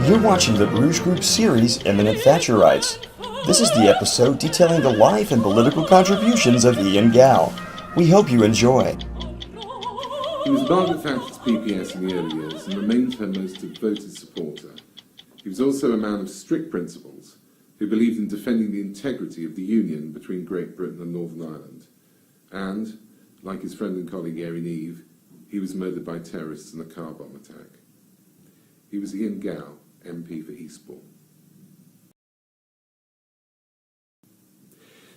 You're watching the Bruges Group series, Eminent Thatcherites. This is the episode detailing the life and political contributions of Ian Gow. We hope you enjoy. He was Margaret Thatcher's PPS in the early years and remained her most devoted supporter. He was also a man of strict principles, who believed in defending the integrity of the union between Great Britain and Northern Ireland. And, like his friend and colleague Eminent, he was murdered by terrorists in a car bomb attack. He was Ian Gow, MP for Eastbourne.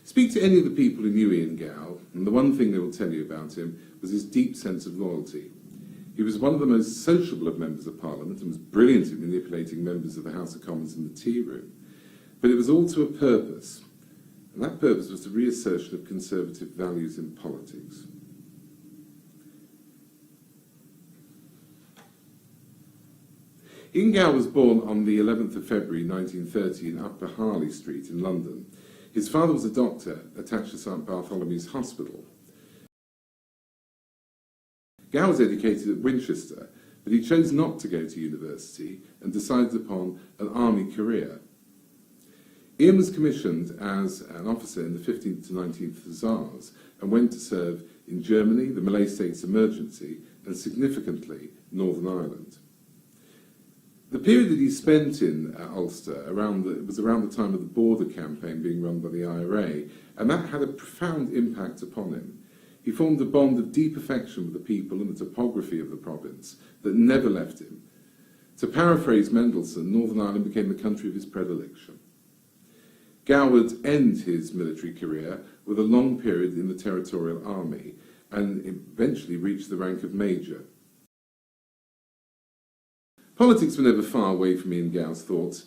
Speak to any of the people who knew Ian Gow, and the one thing they will tell you about him was his deep sense of loyalty. He was one of the most sociable of members of Parliament and was brilliant at manipulating members of the House of Commons in the tea room. But it was all to a purpose, and that purpose was the reassertion of conservative values in politics. Ian Gow was born on the 11th of February 1930 in Upper Harley Street in London. His father was a doctor attached to St Bartholomew's Hospital. Gow was educated at Winchester, but he chose not to go to university and decided upon an army career. Ian was commissioned as an officer in the 15th to 19th Hussars and went to serve in Germany, the Malay States Emergency, and significantly Northern Ireland. The period that he spent in Ulster was around the time of the border campaign being run by the IRA, and that had a profound impact upon him. He formed a bond of deep affection with the people and the topography of the province that never left him. To paraphrase Mendelssohn, Northern Ireland became the country of his predilection. Gow would end his military career with a long period in the Territorial Army and eventually reached the rank of Major. Politics were never far away from Ian Gow's thoughts.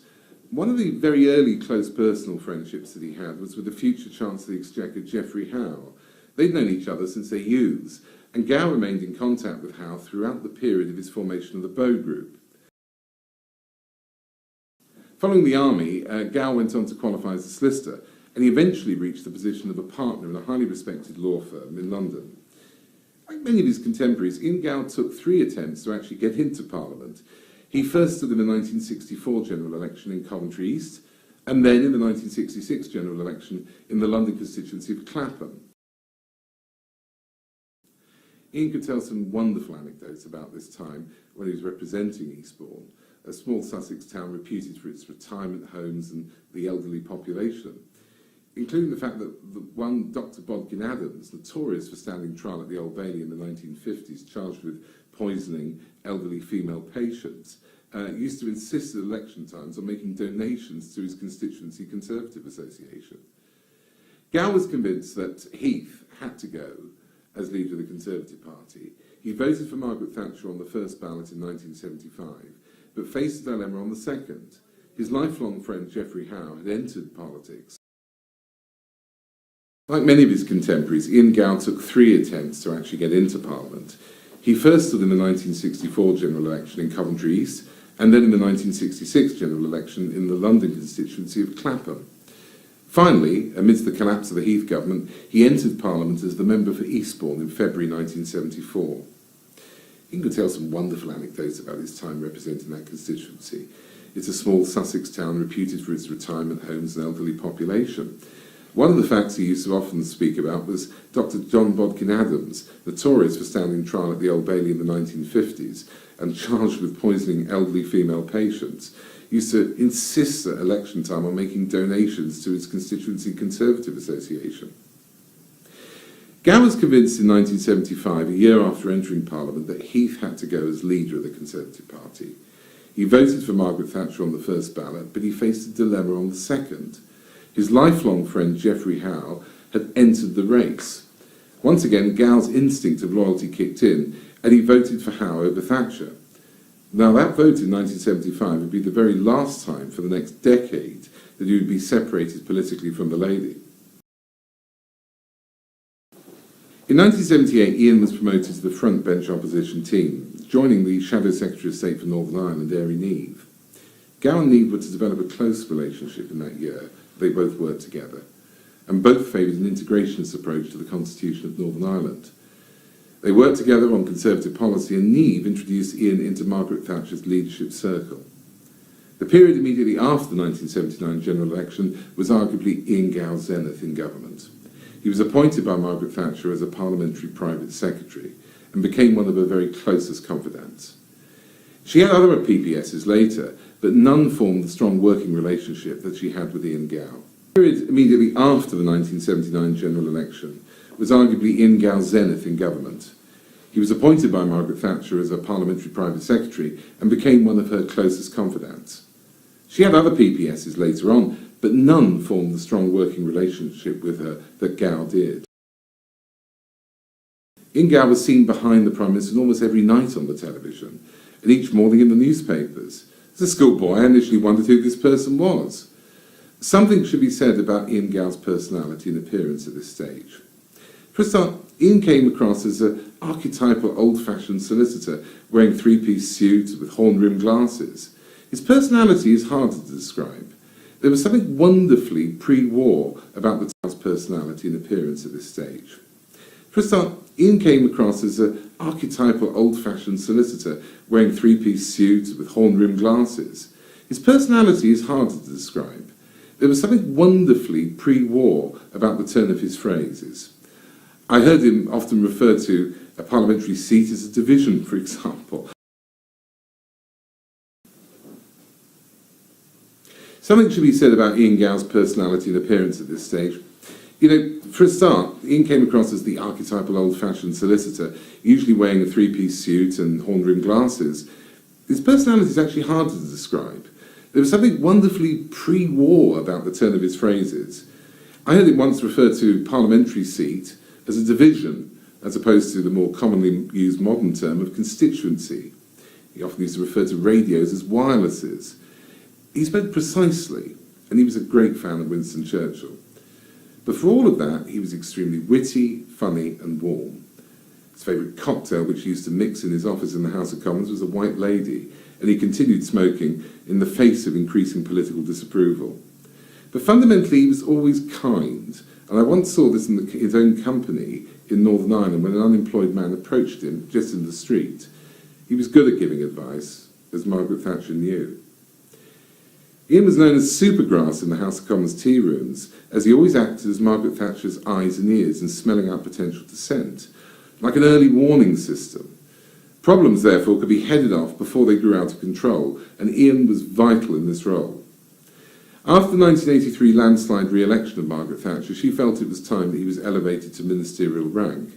One of the very early close personal friendships that he had was with the future Chancellor of the Exchequer, Geoffrey Howe. They'd known each other since their youths, and Gow remained in contact with Howe throughout the period of his formation of the Bow Group. Following the army, Gow went on to qualify as a solicitor, and he eventually reached the position of a partner in a highly respected law firm in London. Like many of his contemporaries, Ian Gow took 3 attempts to actually get into Parliament. He first stood in the 1964 general election in Coventry East, and then in the 1966 general election in the London constituency of Clapham. Ian could tell some wonderful anecdotes about this time when he was representing Eastbourne, a small Sussex town reputed for its retirement homes and the elderly population, including the fact that one Dr. Bodkin Adams, notorious for standing trial at the Old Bailey in the 1950s, charged with poisoning elderly female patients, used to insist at election times on making donations to his constituency Conservative Association. Gow was convinced that Heath had to go as leader of the Conservative Party. He voted for Margaret Thatcher on the first ballot in 1975, but faced a dilemma on the second. His lifelong friend Geoffrey Howe had entered politics. Like many of his contemporaries, Ian Gow took 3 attempts to actually get into Parliament. He first stood in the 1964 general election in Coventry East, and then in the 1966 general election in the London constituency of Clapham. Finally, amidst the collapse of the Heath government, he entered Parliament as the member for Eastbourne in February 1974. He could tell some wonderful anecdotes about his time representing that constituency. It's a small Sussex town reputed for its retirement homes and elderly population. One of the facts he used to often speak about was Dr. John Bodkin Adams, notorious for standing trial at the Old Bailey in the 1950s and charged with poisoning elderly female patients, used to insist at election time on making donations to his constituency Conservative Association. Gow was convinced in 1975, a year after entering Parliament, that Heath had to go as leader of the Conservative Party. He voted for Margaret Thatcher on the first ballot, but he faced a dilemma on the second. His lifelong friend Geoffrey Howe had entered the race. Once again, Gow's instinct of loyalty kicked in, and he voted for Howe over Thatcher. Now, that vote in 1975 would be the very last time for the next decade that he would be separated politically from the lady. In 1978, Ian was promoted to the front bench opposition team, joining the Shadow Secretary of State for Northern Ireland, Eminent. Gow and Neve were to develop a close relationship in that year. They both worked together, and both favoured an integrationist approach to the Constitution of Northern Ireland. They worked together on Conservative policy, and Neve introduced Ian into Margaret Thatcher's leadership circle. The period immediately after the 1979 general election was arguably Ian Gow's zenith in government. He was appointed by Margaret Thatcher as a parliamentary private secretary and became one of her very closest confidants. She had other PPSs later, but none formed the strong working relationship that she had with Ian Gow. The period immediately after the 1979 general election was arguably Ian Gow's zenith in government. He was appointed by Margaret Thatcher as a parliamentary private secretary and became one of her closest confidants. She had other PPSs later on, but none formed the strong working relationship with her that Gow did. Ian Gow was seen behind the Prime Minister almost every night on the television, and each morning in the newspapers. As a schoolboy, I initially wondered who this person was. Something should be said about Ian Gow's personality and appearance at this stage. For a start, Ian came across as an archetypal old-fashioned solicitor, wearing three-piece suit with horn-rimmed glasses. His personality is harder to describe. There was something wonderfully pre-war about the child's personality and appearance at this stage. For a start, Ian came across as an archetypal old-fashioned solicitor, wearing three-piece suit with horn-rimmed glasses. His personality is harder to describe. There was something wonderfully pre-war about the turn of his phrases. I heard him often refer to a parliamentary seat as a division, for example. Something should be said about Ian Gow's personality and appearance at this stage. For a start, Ian came across as the archetypal old-fashioned solicitor, usually wearing a three-piece suit and horn-rimmed glasses. His personality is actually harder to describe. There was something wonderfully pre-war about the turn of his phrases. I heard him once refer to parliamentary seat as a division, as opposed to the more commonly used modern term of constituency. He often used to refer to radios as wirelesses. He spoke precisely, and he was a great fan of Winston Churchill. But for all of that, he was extremely witty, funny, and warm. His favourite cocktail, which he used to mix in his office in the House of Commons, was a White Lady, and he continued smoking in the face of increasing political disapproval. But fundamentally, he was always kind, and I once saw this in his own company in Northern Ireland when an unemployed man approached him just in the street. He was good at giving advice, as Margaret Thatcher knew. Ian was known as Supergrass in the House of Commons tea rooms, as he always acted as Margaret Thatcher's eyes and ears in smelling out potential dissent, like an early warning system. Problems, therefore, could be headed off before they grew out of control, and Ian was vital in this role. After the 1983 landslide re-election of Margaret Thatcher, she felt it was time that he was elevated to ministerial rank.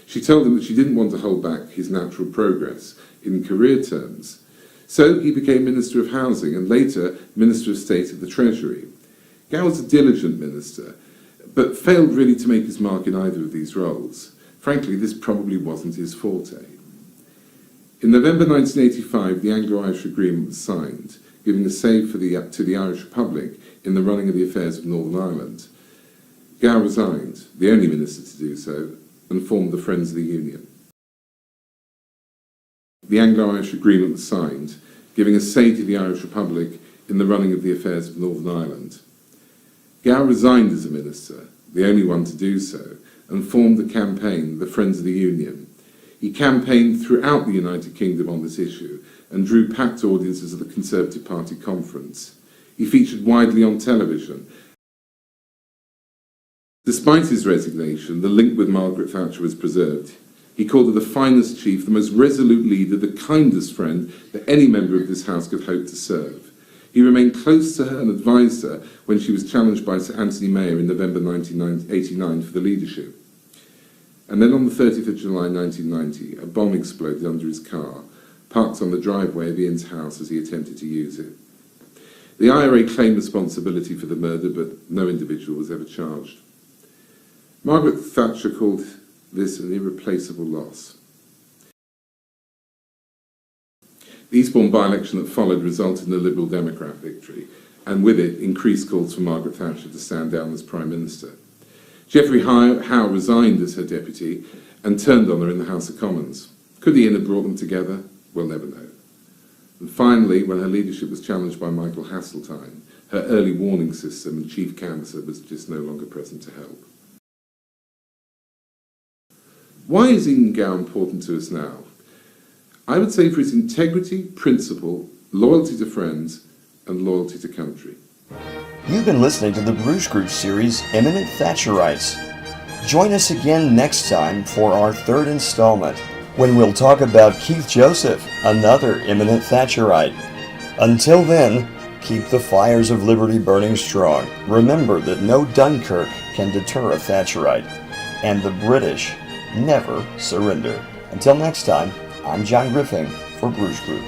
She told him that she didn't want to hold back his natural progress in career terms. So he became Minister of Housing and later Minister of State at the Treasury. Gow was a diligent minister, but failed really to make his mark in either of these roles. Frankly, this probably wasn't his forte. In November 1985, the Anglo-Irish Agreement was signed, giving a say to the Irish Republic in the running of the affairs of Northern Ireland. Gow resigned, the only minister to do so, and formed the Friends of the Union. The Anglo-Irish Agreement was signed, giving a say to the Irish Republic in the running of the affairs of Northern Ireland. Gow resigned as a minister, the only one to do so, and formed the campaign, the Friends of the Union. He campaigned throughout the United Kingdom on this issue and drew packed audiences at the Conservative Party conference. He featured widely on television. Despite his resignation, the link with Margaret Thatcher was preserved. He called her the finest chief, the most resolute leader, the kindest friend that any member of this House could hope to serve. He remained close to her and advised her when she was challenged by Sir Anthony Mayer in November 1989 for the leadership. And then on the 30th of July 1990, a bomb exploded under his car, parked on the driveway of Ian's house as he attempted to use it. The IRA claimed responsibility for the murder, but no individual was ever charged. Margaret Thatcher called this an irreplaceable loss. The Eastbourne by-election that followed resulted in a Liberal Democrat victory, and with it increased calls for Margaret Thatcher to stand down as Prime Minister. Geoffrey Howe resigned as her deputy and turned on her in the House of Commons. Could Ian have brought them together? We'll never know. And finally, when her leadership was challenged by Michael Hasseltine, her early warning system and chief canvasser was just no longer present to help. Why is Ian Gow important to us now? I would say for his integrity, principle, loyalty to friends, and loyalty to country. You've been listening to the Bruges Group series, Eminent Thatcherites. Join us again next time for our third installment, when we'll talk about Keith Joseph, another eminent Thatcherite. Until then, keep the fires of liberty burning strong. Remember that no Dunkirk can deter a Thatcherite, and the British never surrender. Until next time, I'm John Griffin for Bruges Group.